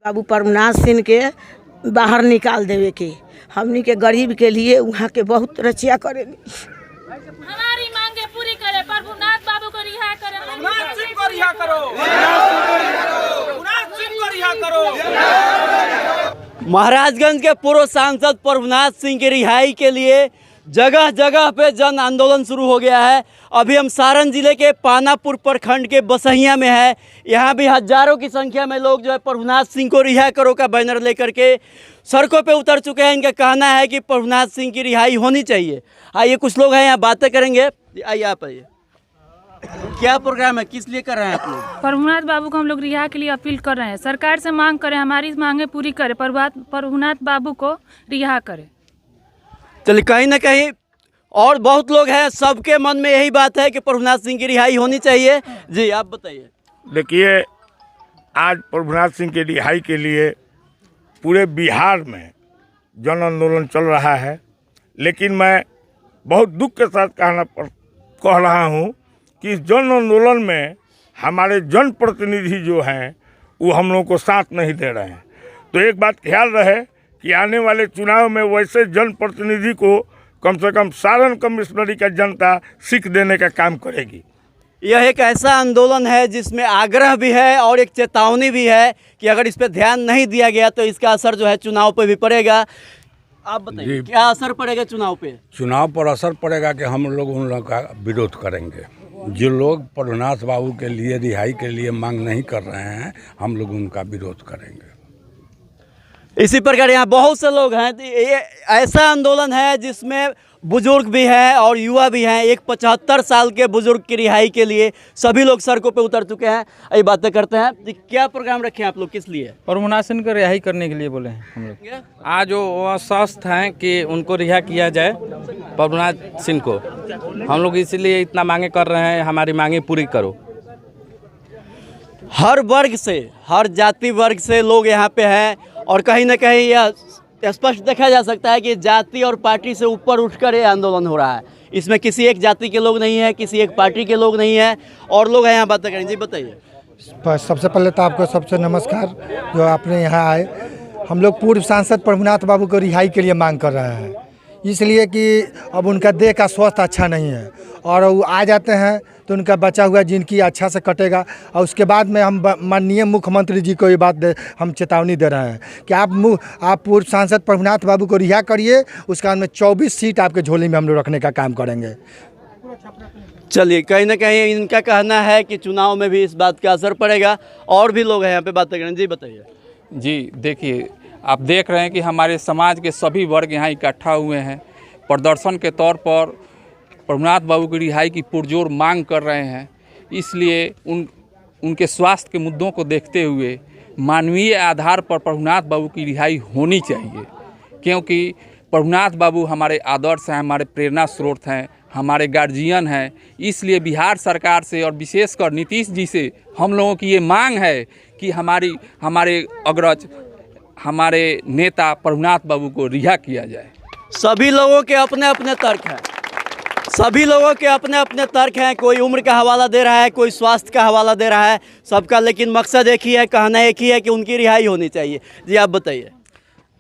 बाबू प्रभुनाथ सिंह के बाहर निकाल देवे के, हमनी के गरीब के लिए वहाँ के बहुत रचिया करेंगे। हमारी मांगे पूरी करे, प्रभुनाथ बाबू को रिहा करे, प्रभुनाथ सिंह को रिहा करो, प्रभुनाथ सिंह को रिहा करो। महाराजगंज के पूर्व सांसद प्रभुनाथ सिंह की रिहाई के लिए जगह जगह पे जन आंदोलन शुरू हो गया है। अभी हम सारण जिले के पानापुर प्रखंड के बसहिया में है। यहाँ भी हजारों की संख्या में लोग जो है प्रभुनाथ सिंह को रिहा करो का बैनर लेकर के सड़कों पे उतर चुके हैं। इनका कहना है कि प्रभुनाथ सिंह की रिहाई होनी चाहिए। आइए कुछ लोग हैं यहाँ बातें करेंगे। आइए आप आइए, क्या प्रोग्राम है, किस लिए कर रहे हैं आप लोग? प्रभुनाथ बाबू को हम लोग रिहा के लिए अपील कर रहे हैं। सरकार से मांग करें, हमारी मांगे पूरी करे, प्रभुनाथ बाबू को रिहा करे। चलिए, कहीं ना कहीं और बहुत लोग हैं, सबके मन में यही बात है कि प्रभुनाथ सिंह की रिहाई होनी चाहिए। जी आप बताइए। देखिए, आज प्रभुनाथ सिंह की रिहाई के लिए पूरे बिहार में जन आंदोलन चल रहा है, लेकिन मैं बहुत दुख के साथ कह रहा हूँ कि इस जन आंदोलन में हमारे जनप्रतिनिधि जो हैं वो हम लोगों को साथ नहीं दे रहे हैं। तो एक बात ख्याल रहे कि आने वाले चुनाव में वैसे जनप्रतिनिधि को कम से कम सारण कमिश्नरी का जनता सीख देने का काम करेगी। यह एक ऐसा आंदोलन है जिसमें आग्रह भी है और एक चेतावनी भी है कि अगर इस पर ध्यान नहीं दिया गया तो इसका असर जो है चुनाव पे भी पड़ेगा। आप बताइए, क्या असर पड़ेगा चुनाव पे? चुनाव पर असर पड़ेगा कि हम लोग उन लोगों का विरोध करेंगे। जो लोग प्रभुनाथ बाबू के लिए रिहाई के लिए मांग नहीं कर रहे हैं, हम लोग उनका विरोध करेंगे। इसी प्रकार यहाँ बहुत से लोग हैं। ये ऐसा आंदोलन है जिसमें बुजुर्ग भी हैं और युवा भी हैं। एक 75 साल के बुजुर्ग की रिहाई के लिए सभी लोग सड़कों पे उतर चुके हैं। ये बातें करते हैं। क्या प्रोग्राम रखे हैं आप लोग, किस लिए? प्रभुनाथ सिंह को रिहाई करने के लिए बोले हैं हम लोग। आज वो स्वस्थ हैं कि उनको रिहा किया जाए, प्रभुनाथ सिंह को। हम लोग इसलिए इतना मांगे कर रहे हैं, हमारी मांगे पूरी करो। हर वर्ग से, हर जाति वर्ग से लोग यहाँ पे हैं और कहीं ना कहीं यह स्पष्ट देखा जा सकता है कि जाति और पार्टी से ऊपर उठकर ये आंदोलन हो रहा है। इसमें किसी एक जाति के लोग नहीं है, किसी एक पार्टी के लोग नहीं है और लोग यहाँ बातें करेंगे। जी बताइए। सबसे पहले तो आपको सबसे नमस्कार जो आपने यहाँ आए। हम लोग पूर्व सांसद प्रभुनाथ बाबू को रिहाई के लिए मांग कर रहे हैं, इसलिए कि अब उनका देह का स्वास्थ्य अच्छा नहीं है और वो आ जाते हैं तो उनका बचा हुआ जिंदगी अच्छा से कटेगा। और उसके बाद में हम माननीय मुख्यमंत्री जी को ये बात हम चेतावनी दे रहे हैं कि आप पूर्व सांसद प्रभुनाथ बाबू को रिहा करिए, उसके बाद में 24 सीट आपके झोली में हम लोग रखने का काम करेंगे। चलिए, कहीं ना कहीं इनका कहना है कि चुनाव में भी इस बात का असर पड़ेगा। और भी लोग हैं यहाँ पे बातें करें। जी बताइए। जी देखिए, आप देख रहे हैं कि हमारे समाज के सभी वर्ग यहाँ इकट्ठा हुए हैं। प्रदर्शन के तौर पर प्रभुनाथ बाबू की रिहाई की पुरजोर मांग कर रहे हैं। इसलिए उनके स्वास्थ्य के मुद्दों को देखते हुए मानवीय आधार पर प्रभुनाथ बाबू की रिहाई होनी चाहिए, क्योंकि प्रभुनाथ बाबू हमारे आदर्श हैं, हमारे प्रेरणा स्रोत हैं, हमारे गार्जियन हैं। इसलिए बिहार सरकार से और विशेषकर नीतीश जी से हम लोगों की ये मांग है कि हमारे अग्रज, हमारे नेता प्रभुनाथ बाबू को रिहा किया जाए। सभी लोगों के अपने अपने तर्क हैं, सभी लोगों के अपने अपने तर्क हैं। कोई उम्र का हवाला दे रहा है, कोई स्वास्थ्य का हवाला दे रहा है, सबका लेकिन मकसद एक ही है, कहना एक ही है कि उनकी रिहाई होनी चाहिए। जी आप बताइए।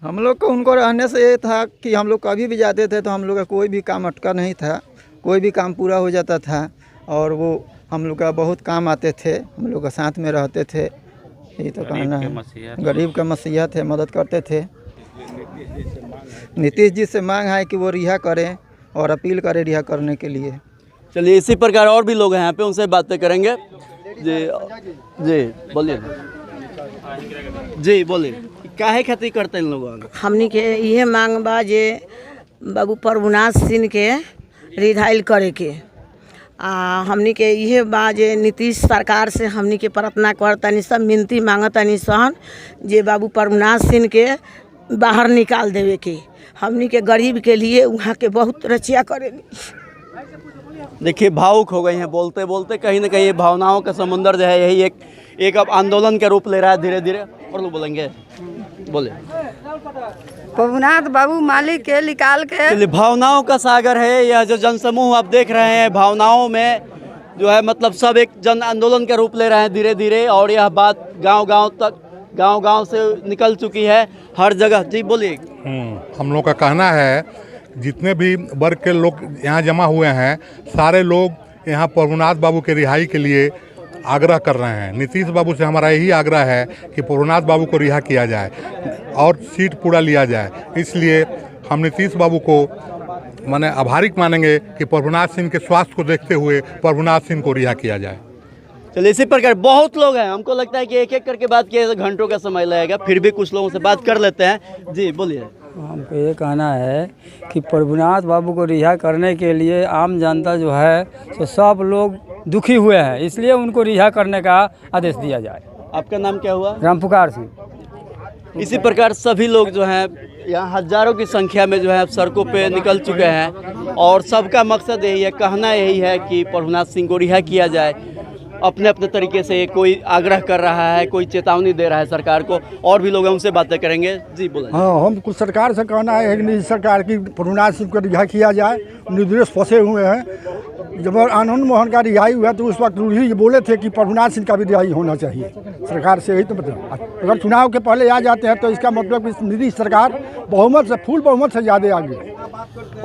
हम लोग को उनको रहने से ये था कि हम लोग कभी भी जाते थे तो हम लोग का कोई भी काम अटका नहीं था, कोई भी काम पूरा हो जाता था और वो हम लोग का बहुत काम आते थे, हम लोग का साथ में रहते थे। यही तो कहना है, गरीब का मसीहा थे, मदद करते थे। नीतीश जी से मांग है कि वो रिहा करें और अपील करें रिहा करने के लिए। चलिए, इसी प्रकार और भी लोग हैं यहाँ पे, उनसे बातें करेंगे। जी जी बोलिए। जी बोलिए, काहे खेती करते हैं लोग? हमनी के ये मांग बा जे बाबू प्रभुनाथ सिंह के रिहाई करे के। हमनी के ये बा जे नीतीश सरकार से हमनी के प्रार्थना करतनी, सब मिनती मांगतनी सन जे बाबू प्रभुनाथ सिंह के बाहर निकाल देवे के, हमनी के गरीब के लिए वहाँ के बहुत रचिया करेंगे। देखिए, भावुक हो गए हैं बोलते बोलते। कहीं ना कहीं ये भावनाओं का समुंदर जो है यही एक अब आंदोलन के रूप ले रहा है धीरे धीरे। और लोग बोलेंगे, बोले। प्रभुनाथ बाबू मालिक के निकाल के। भावनाओं का सागर है यह जो जनसमूह आप देख रहे हैं। भावनाओं में जो है मतलब सब एक जन आंदोलन का रूप ले रहे हैं धीरे धीरे। और यह बात गांव-गांव तक गांव-गांव से निकल चुकी है हर जगह। जी बोलिए। हम लोग का कहना है जितने भी वर्ग के लोग यहाँ जमा हुए हैं सारे लोग यहाँ प्रभुनाथ बाबू के रिहाई के लिए आग्रह कर रहे हैं। नीतीश बाबू से हमारा यही आग्रह है कि प्रभुनाथ बाबू को रिहा किया जाए और सीट पूरा लिया जाए। इसलिए हम नीतीश बाबू को माने आभारी मानेंगे कि प्रभुनाथ सिंह के स्वास्थ्य को देखते हुए प्रभुनाथ सिंह को रिहा किया जाए। चलिए, इसी प्रकार बहुत लोग हैं, हमको लगता है कि एक एक करके बात किया तो घंटों का समय लगेगा, फिर भी कुछ लोगों से बात कर लेते हैं। जी बोलिए। हमको ये कहना है कि प्रभुनाथ बाबू को रिहा करने के लिए आम जनता जो है तो सब लोग दुखी हुए हैं, इसलिए उनको रिहा करने का आदेश दिया जाए। आपका नाम क्या हुआ? रामपुकार सिंह। इसी प्रकार सभी लोग जो हैं यहाँ हजारों की संख्या में जो है सड़कों पे निकल चुके हैं और सबका मकसद यही है, कहना यही है कि प्रभुनाथ सिंह को रिहा किया जाए। अपने अपने तरीके से कोई आग्रह कर रहा है, कोई चेतावनी दे रहा है सरकार को, और भी लोग हैं उनसे बातें करेंगे। जी बोलें। हाँ, हम कुछ सरकार से कहना है कि सरकार की प्रभुनाथ सिंह को रिहा किया जाए। निर्दोष फंसे हुए हैं। जब आनंद मोहन का रिहाई हुआ तो उस वक्त रूढ़ी बोले थे कि प्रभुनाथ सिंह का भी रिहाई होना चाहिए। सरकार से यही तो मतलब, अगर चुनाव के पहले आ जाते हैं तो इसका मतलब नीतीश सरकार बहुमत से फुल बहुमत से ज़्यादा आगे।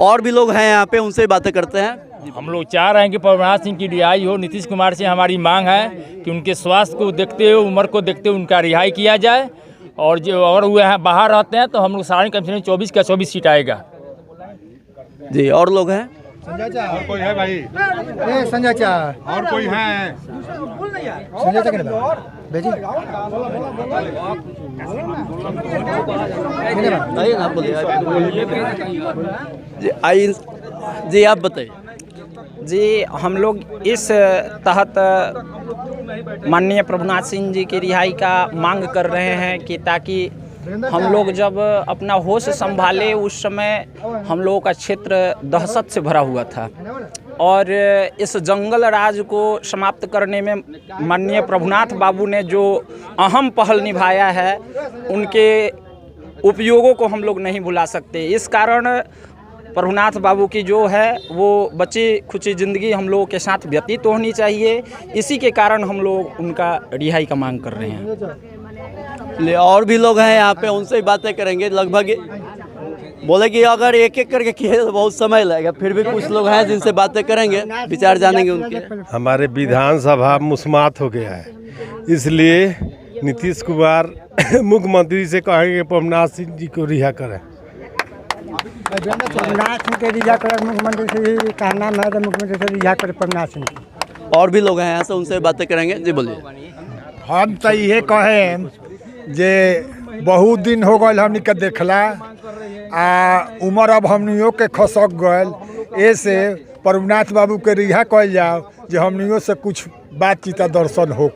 और भी लोग हैं यहाँ पे, उनसे बातें करते हैं। हम लोग चाह रहे हैं कि प्रभुनाथ सिंह की रिहाई हो। नीतीश कुमार से हमारी मांग है कि उनके स्वास्थ्य को देखते हुए, उम्र को देखते हुए उनका रिहाई किया जाए। और जो और वो यहाँ बाहर रहते हैं तो हम लोग सारे कम से कम 24 का 24 सीट आएगा। जी, और लोग हैं? संजय चा और कोई है भाई? संजय चा और कोई है? संजय चा के भेजी आइए ना, बोलिए। जी आप बताइए। जी, हम लोग इस तहत माननीय प्रभुनाथ सिंह जी की रिहाई का मांग कर रहे हैं कि ताकि हम लोग जब अपना होश संभाले उस समय हम लोगों का क्षेत्र दहशत से भरा हुआ था और इस जंगल राज को समाप्त करने में माननीय प्रभुनाथ बाबू ने जो अहम पहल निभाया है उनके उपयोगों को हम लोग नहीं भुला सकते। इस कारण प्रभुनाथ बाबू की जो है वो बची खुची ज़िंदगी हम लोगों के साथ व्यतीत होनी चाहिए। इसी के कारण हम लोग उनका रिहाई का मांग कर रहे हैं। और भी लोग हैं यहाँ पे, उनसे ही बातें करेंगे। लगभग बोले कि अगर एक एक करके किए तो बहुत समय लगेगा, फिर भी कुछ लोग हैं जिनसे बातें करेंगे, विचार जानेंगे उनके। हमारे विधानसभा मुस्मात हो गया है, इसलिए नीतीश कुमार मुख्यमंत्री से कहेंगे प्रभुनाथ सिंह जी को रिहा करें। प्रभुनाथ सिंह के रिहा करें, मुख्यमंत्री से कहना है तो मुख्यमंत्री से रिहा करें प्रभुनाथ सिंह। और भी लोग हैं यहाँ से, उनसे बातें करेंगे। जी बोलिए। हम तो ये कहें जे बहुत दिन हो गए हमनी के देखला उम्र अब हमनियों के खसक गए, ऐसे प्रभुनाथ बाबू के रिहा कल जाओ जो हमनियों से कुछ बातचीत दर्शन हो।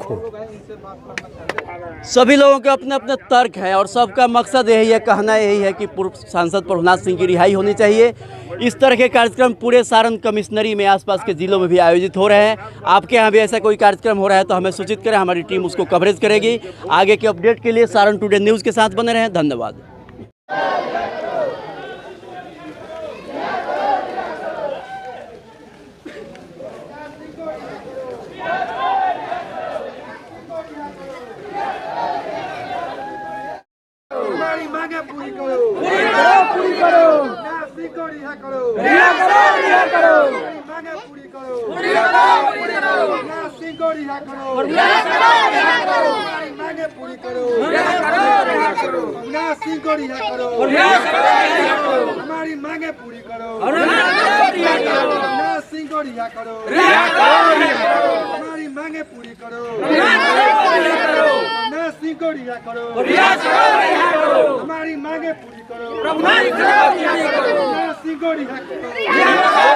सभी लोगों के अपने अपने तर्क है और सबका मकसद यही है, कहना यही है कि पूर्व सांसद प्रभुनाथ सिंह की रिहाई होनी चाहिए। इस तरह के कार्यक्रम पूरे सारण कमिश्नरी में आसपास के जिलों में भी आयोजित हो रहे हैं। आपके यहाँ भी ऐसा कोई कार्यक्रम हो रहा है तो हमें सूचित करें, हमारी टीम उसको कवरेज करेगी। आगे के अपडेट के लिए सारण टुडे न्यूज़ के साथ बने रहें। धन्यवाद। हमारी मांगे पूरी करो, पूरी करो। रिहा करो, रिहा करो, रिहा करो। हमारी मांगे पूरी करो, पूरी करो। प्रभुनाथ सिंह को रिहा करो, रिहा करो, रिहा करो। हमारी मांगे पूरी करो, रिहा करो, रिहा करो। प्रभुनाथ सिंह को रिहा करो, रिहा करो, रिहा करो। हमारी मांगे पूरी करो, रिहा करो, रिहा करो। प्रभुनाथ सिंह को रिहा करो, रिहा करो, रिहा करो। हमारी मांगे पूरी करो, रिहा करो, रिहा करो। प्रभुनाथ सिंह को रिहा करो, रिहा करो, रिहा करो। हमारी मांगे पूरी करो, प्रभुनाथ सिंह को रिहा करो।